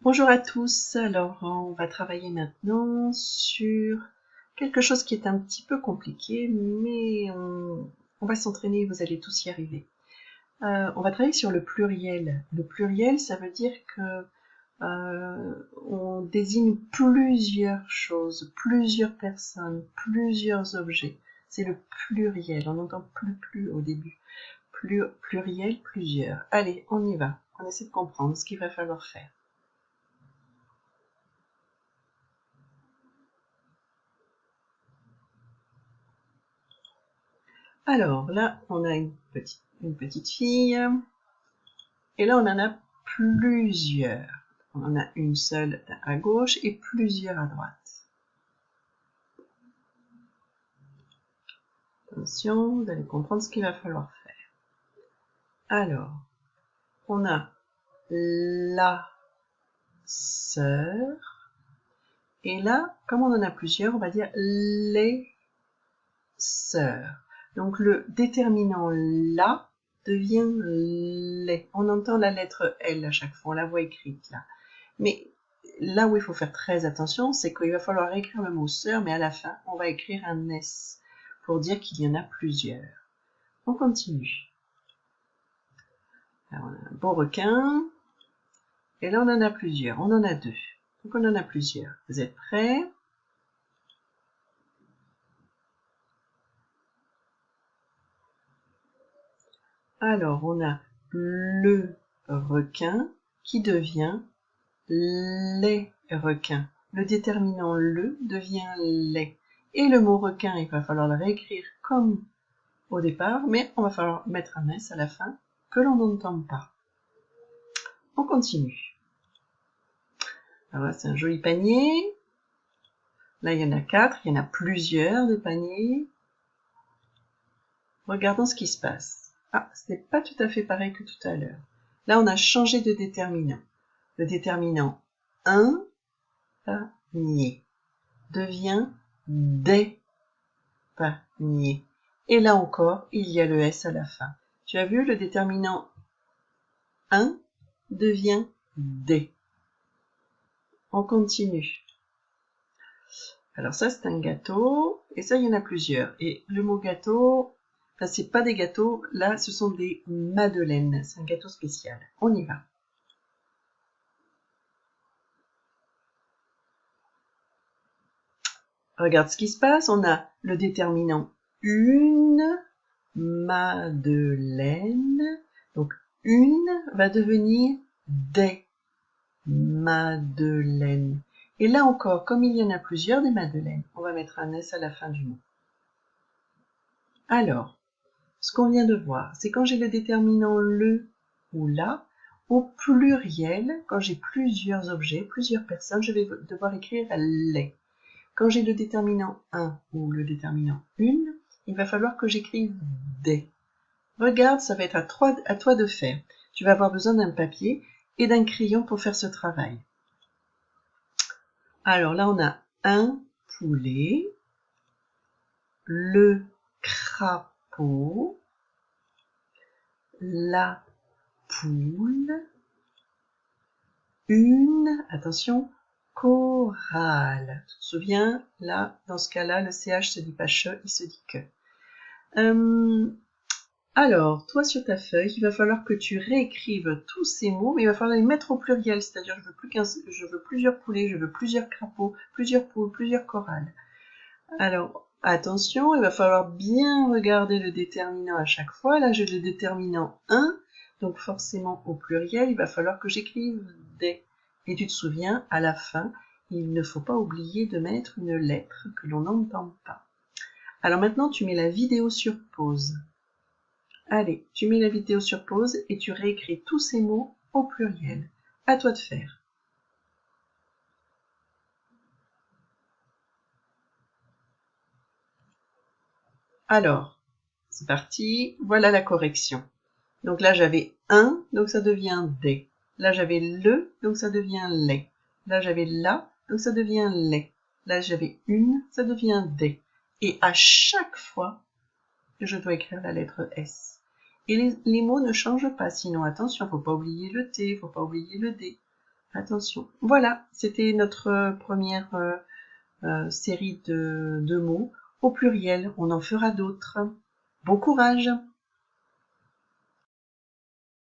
Bonjour à tous, alors on va travailler maintenant sur quelque chose qui est un petit peu compliqué, mais on va s'entraîner, vous allez tous y arriver. On va travailler sur le pluriel. Le pluriel, ça veut dire que on désigne plusieurs choses, plusieurs personnes, plusieurs objets. C'est le pluriel, on n'entend plus au début. Pluriel, plusieurs. Allez, on y va. On essaie de comprendre ce qu'il va falloir faire. Alors là, on a une petite fille, et là on en a plusieurs. On en a une seule à gauche et plusieurs à droite. Attention, vous allez comprendre ce qu'il va falloir faire. Alors, on a la sœur, et là, comme on en a plusieurs, on va dire les sœurs. Donc le déterminant la devient les. On entend la lettre L à chaque fois, on la voit écrite là. Mais là où il faut faire très attention, c'est qu'il va falloir écrire le mot sœur, mais à la fin, on va écrire un S pour dire qu'il y en a plusieurs. On continue. Alors, on a un beau requin. Et là, on en a plusieurs. On en a deux. Donc, on en a plusieurs. Vous êtes prêts? Alors, on a le requin qui devient les requins. Le déterminant le devient les. Et le mot requin, il va falloir le réécrire comme au départ, mais on va falloir mettre un S à la fin que l'on n'entend pas. On continue. Alors là, c'est un joli panier. Là, il y en a 4, il y en a plusieurs de paniers. Regardons ce qui se passe. Ah, ce n'est pas tout à fait pareil que tout à l'heure. Là, on a changé de déterminant. Le déterminant un panier devient des paniers. Et là encore, il y a le S à la fin. Tu as vu, le déterminant 1 devient des. On continue. Alors ça, c'est un gâteau, et ça, il y en a plusieurs. Et le mot gâteau, enfin, c'est pas des gâteaux, là, ce sont des madeleines. C'est un gâteau spécial. On y va. Regarde ce qui se passe. On a le déterminant une madeleine. Donc, une va devenir des madeleines. Et là encore, comme il y en a plusieurs des madeleines, on va mettre un S à la fin du mot. Alors, ce qu'on vient de voir, c'est quand j'ai le déterminant le ou la, au pluriel, quand j'ai plusieurs objets, plusieurs personnes, je vais devoir écrire les. Quand j'ai le déterminant un ou le déterminant une, il va falloir que j'écrive des. Regarde, ça va être à toi de faire. Tu vas avoir besoin d'un papier et d'un crayon pour faire ce travail. Alors là, on a un poulet, le crapaud, la poule, une, attention, chorale. Tu te souviens, là, dans ce cas-là, le CH se dit pas che, il se dit que. Alors, toi sur ta feuille, il va falloir que tu réécrives tous ces mots, mais il va falloir les mettre au pluriel, c'est-à-dire je veux plusieurs poulets, je veux plusieurs crapauds, plusieurs poules, plusieurs chorales. Alors, attention, il va falloir bien regarder le déterminant à chaque fois. Là, j'ai le déterminant 1, donc forcément au pluriel, il va falloir que j'écrive des. Et tu te souviens, à la fin, il ne faut pas oublier de mettre une lettre que l'on n'entend pas. Alors maintenant, tu mets la vidéo sur pause. Allez, tu mets la vidéo sur pause et tu réécris tous ces mots au pluriel. À toi de faire. Alors, c'est parti, voilà la correction. Donc là, j'avais un, donc ça devient des. Là, j'avais le, donc ça devient les. Là, j'avais la, donc ça devient les. Là, j'avais une, ça devient des. Et à chaque fois, je dois écrire la lettre S. Et les mots ne changent pas, sinon attention, faut pas oublier le T, faut pas oublier le D. Attention. Voilà, c'était notre première série de mots au pluriel. On en fera d'autres. Bon courage!